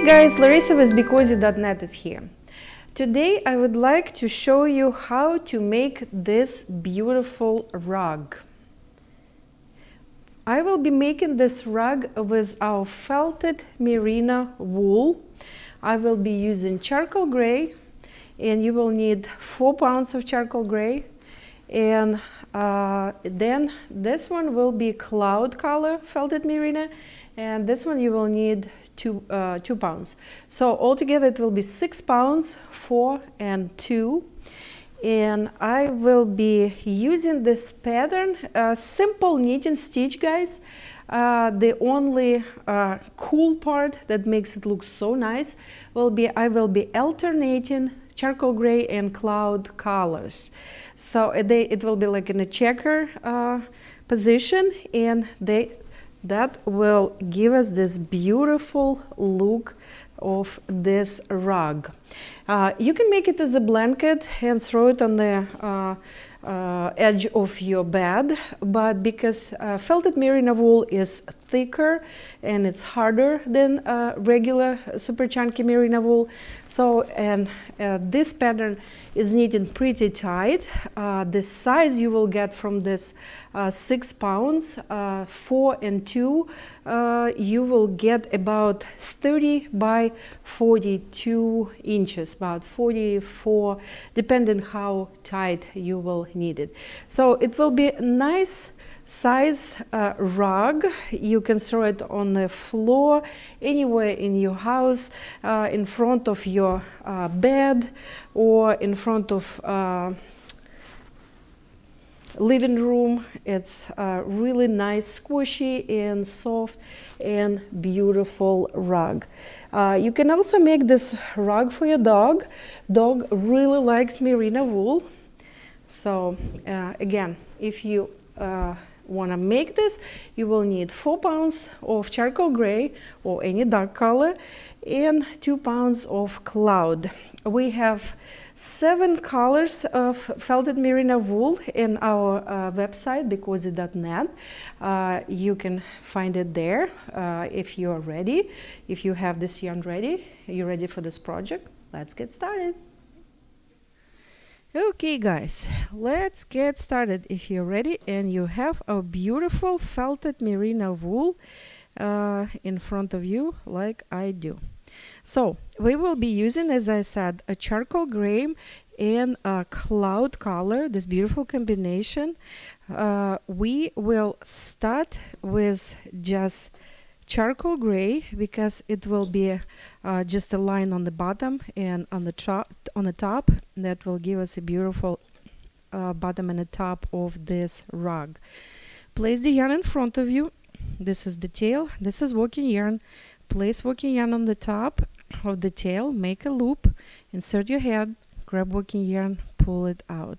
guys, Larissa with BeCozi.net is here. Today I would like to show you how to make this beautiful rug. I will be making this rug with our Felted Merino Wool. I will be using charcoal gray, and you will need 4 pounds of charcoal gray, and then this one will be cloud color Felted Merino, and this one you will need 2 pounds. So altogether it will be 6 pounds, 4 and 2. And I will be using this pattern, simple knit and stitch, guys. The only cool part that makes it look so nice will be I will be alternating charcoal gray and cloud colors. So it will be like in a checker position, and that will give us this beautiful look of this rug. You can make it as a blanket and throw it on the edge of your bed, but because Felted Merino wool is thicker and it's harder than regular super chunky merino wool, so this pattern is knitted pretty tight. The size you will get from this 6 pounds, 4 and 2, you will get about 30 by 42 inches, about 44, depending how tight you will need it. So it will be a nice size rug. You can throw it on the floor anywhere in your house, in front of your bed, or in front of living room. It's really nice, squishy and soft and beautiful rug. You can also make this rug for your dog. Dog really likes merino wool. So again, if you want to make this, you will need 4 pounds of charcoal gray or any dark color and 2 pounds of cloud. We have 7 colors of Felted Merino wool in our website, BeCozi.net. You can find it there if you are ready. If you have this yarn ready, you're ready for this project. Let's get started. Okay guys, let's get started. If you're ready and you have a beautiful Felted Merino wool in front of you like I do. So we will be using, as I said, a charcoal gray and a cloud color, this beautiful combination. We will start with just charcoal gray because it will be just a line on the bottom and on the top that will give us a beautiful bottom and the top of this rug. Place the yarn in front of you. This is the tail, this is working yarn. Place working yarn on the top of the tail, make a loop, insert your head, grab working yarn, pull it out.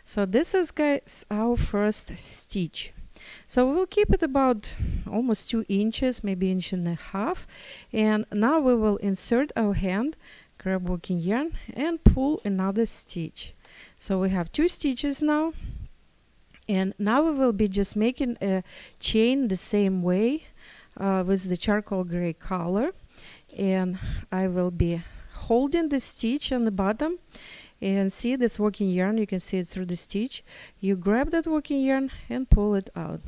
So this is, guys, our first stitch. So we will keep it about almost 2 inches, maybe 1.5 inches. And now we will insert our hand, grab working yarn, and pull another stitch. So we have 2 stitches now. And now we will be just making a chain the same way with the charcoal gray color. And I will be holding the stitch on the bottom. And see this working yarn, you can see it through the stitch. You grab that working yarn and pull it out.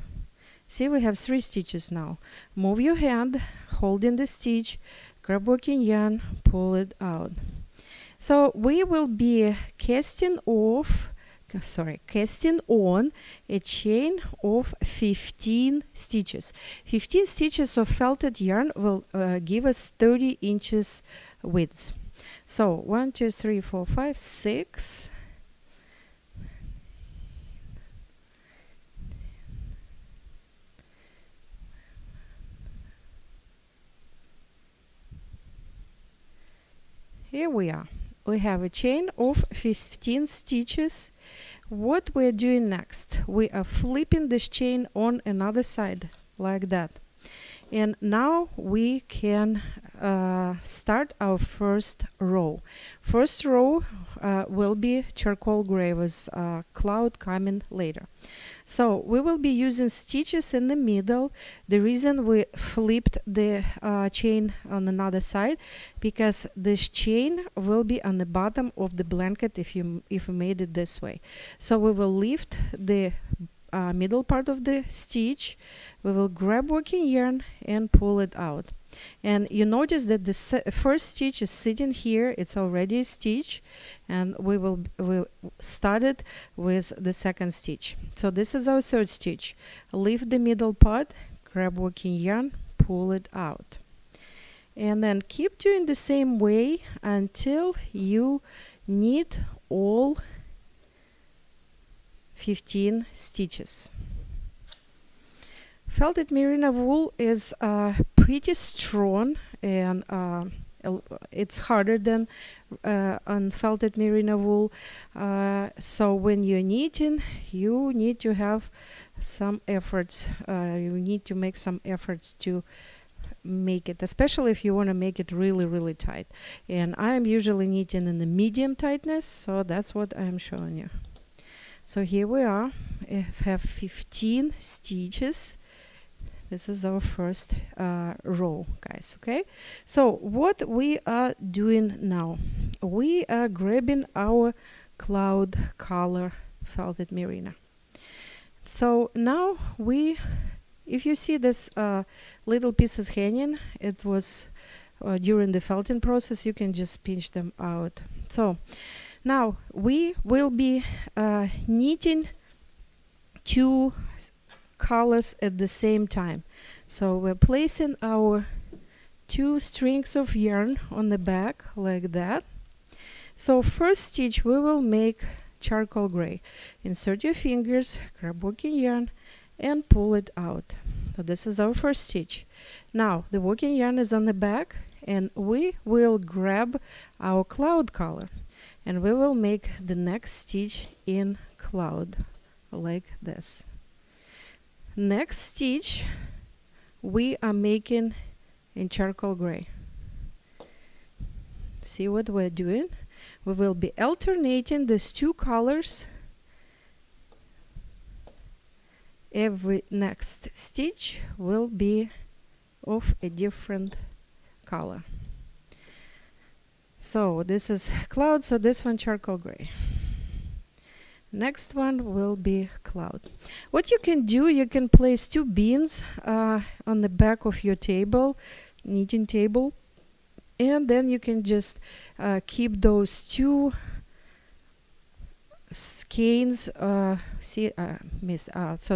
See, we have 3 stitches now. Move your hand, holding the stitch, grab working yarn, pull it out. So we will be casting on a chain of 15 stitches. 15 stitches of felted yarn will give us 30 inches width. So 1, 2, 3, 4, 5, 6. Here we are. We have a chain of 15 stitches. What we're doing next, we are flipping this chain on another side like that. And now we can start our first row. First row will be charcoal gray with cloud coming later. So we will be using stitches in the middle. The reason we flipped the chain on another side, because this chain will be on the bottom of the blanket if you made it this way. So we will lift the middle part of the stitch, we will grab working yarn and pull it out. And you notice that the first stitch is sitting here, it's already a stitch, and we'll start it with the second stitch. So this is our third stitch. Lift the middle part, grab working yarn, pull it out. And then keep doing the same way until you knit all 15 stitches. Felted Merino wool is pretty strong, and it's harder than on felted merino wool. So when you're knitting, you need to have some efforts. You need to make some efforts to make it, especially if you want to make it really, really tight. And I am usually knitting in the medium tightness, so that's what I'm showing you. So here we are. I have 15 stitches. This is our first row, guys, okay? So what we are doing now, we are grabbing our cloud color felted merino. So now if you see this little pieces hanging, it was during the felting process, you can just pinch them out. So now we will be knitting two colors at the same time. So we're placing our two strings of yarn on the back like that. So first stitch we will make charcoal gray. Insert your fingers, grab working yarn and pull it out. So this is our first stitch. Now the working yarn is on the back, and we will grab our cloud color and we will make the next stitch in cloud like this. Next stitch we are making in charcoal gray. See what we're doing? We will be alternating these two colors. Every next stitch will be of a different color. So this is cloud, so this one charcoal gray. Next one will be cloud. What you can do, you can place two beans on the back of your table, knitting table, and then you can just keep those two skeins. So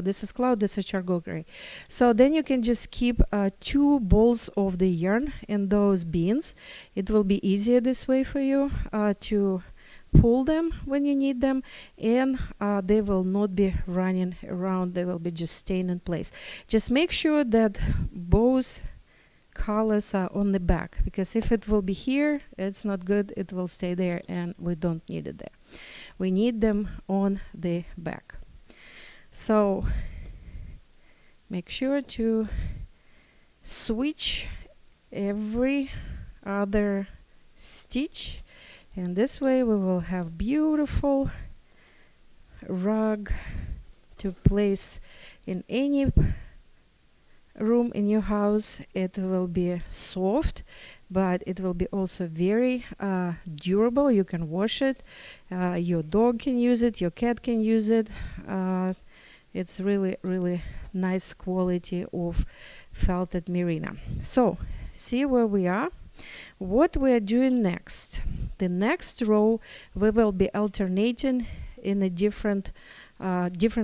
this is cloud, this is charcoal gray. So then you can just keep two balls of the yarn in those beans. It will be easier this way for you to pull them when you need them, and they will not be running around, they will be just staying in place. Just make sure that both colors are on the back, because if it will be here, it's not good, it will stay there and we don't need it there. We need them on the back. So make sure to switch every other stitch, and this way we will have beautiful rug to place in any room in your house. It will be soft, but it will be also very durable. You can wash it, your dog can use it, your cat can use it. It's really, really nice quality of felted merino. So see where we are. What we are doing next, the next row we will be alternating in a different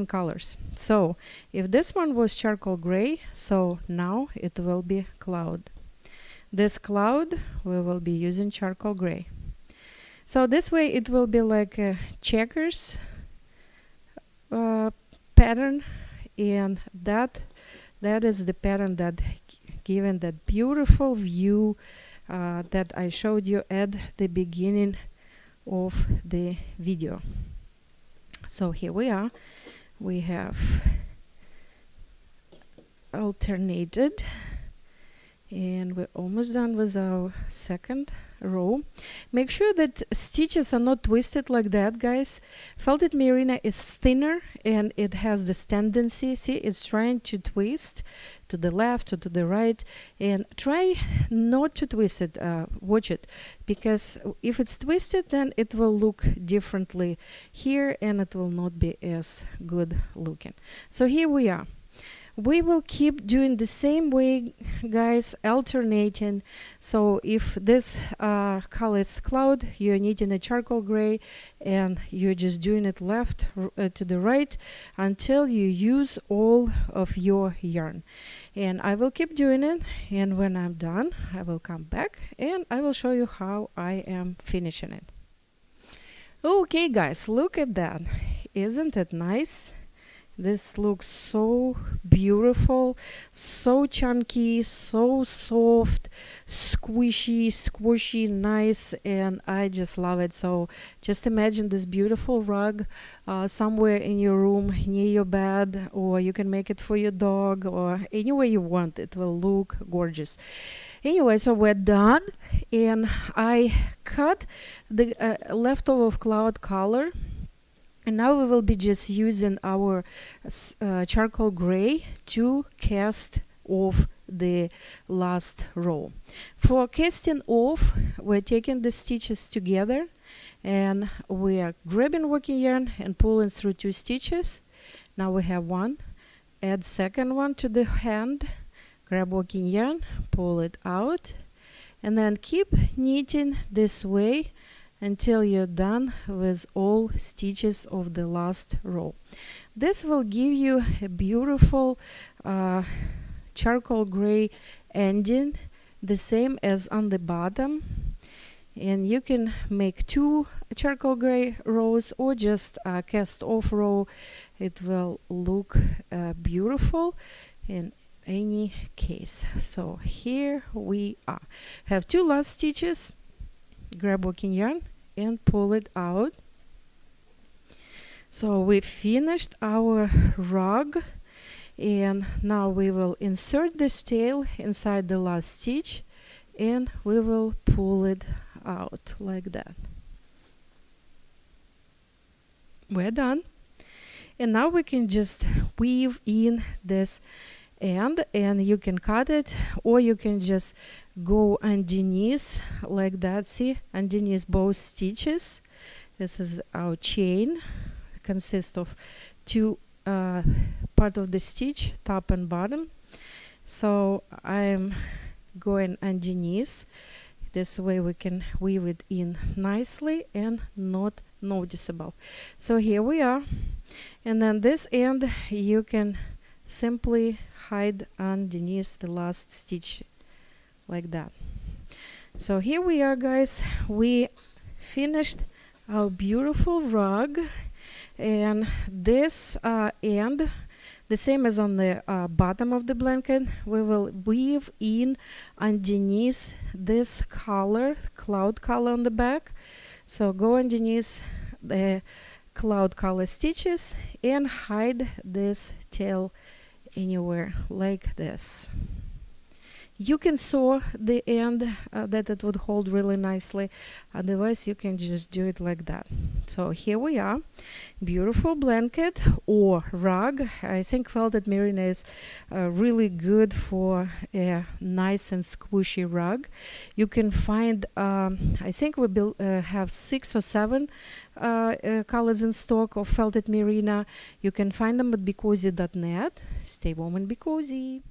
colors. So if this one was charcoal gray, so now it will be cloud. This cloud we will be using charcoal gray. So this way it will be like a checkers pattern, and that is the pattern that given that beautiful view that I showed you at the beginning of the video. So here we are. We have alternated, And we're almost done with our second row. Make sure that stitches are not twisted like that, guys. Felted merino is thinner and it has this tendency, see, it's trying to twist to the left or to the right, and try not to twist it. Watch it, because if it's twisted, then it will look differently here and it will not be as good looking. So here we are. We will keep doing the same way, guys, alternating. So if this color is cloud, you're knitting a charcoal gray and you're just doing it left to the right until you use all of your yarn. And I will keep doing it, and when I'm done, I will come back and I will show you how I am finishing it. Okay, guys, look at that. Isn't it nice? This looks so beautiful, so chunky, so soft, squishy, nice, and I just love it. So just imagine this beautiful rug somewhere in your room near your bed, or you can make it for your dog, or anywhere you want. It will look gorgeous. Anyway, so we're done, and I cut the leftover of cloud color. And now we will be just using our charcoal gray to cast off the last row. For casting off, we're taking the stitches together and we are grabbing working yarn and pulling through 2 stitches. Now we have one. Add second one to the hand, grab working yarn, pull it out, and then keep knitting this way until you're done with all stitches of the last row. This will give you a beautiful charcoal gray ending, the same as on the bottom. And you can make 2 charcoal gray rows or just a cast off row. It will look beautiful in any case. So here we are. Have 2 last stitches. Grab working yarn and pull it out. So we finished our rug, and now we will insert this tail inside the last stitch and we will pull it out like that. We're done, and now we can just weave in this end, and you can cut it or you can just go underneath like that. See, underneath both stitches. This is our chain. It consists of 2 part of the stitch, top and bottom. So I'm going underneath. This way we can weave it in nicely and not noticeable. So here we are, and then this end you can simply hide underneath the last stitch like that. So here we are, guys. We finished our beautiful rug, and this end, the same as on the bottom of the blanket, we will weave in underneath this color, cloud color on the back. So go underneath the cloud color stitches and hide this tail anywhere like this. You can sew the end that it would hold really nicely, otherwise you can just do it like that. So here we are, beautiful blanket or rug. I think Felted Merino is really good for a nice and squishy rug. You can find, I think we have 6 or 7 colors in stock of Felted Merino. You can find them at BeCozi.net. Stay warm and be cozy.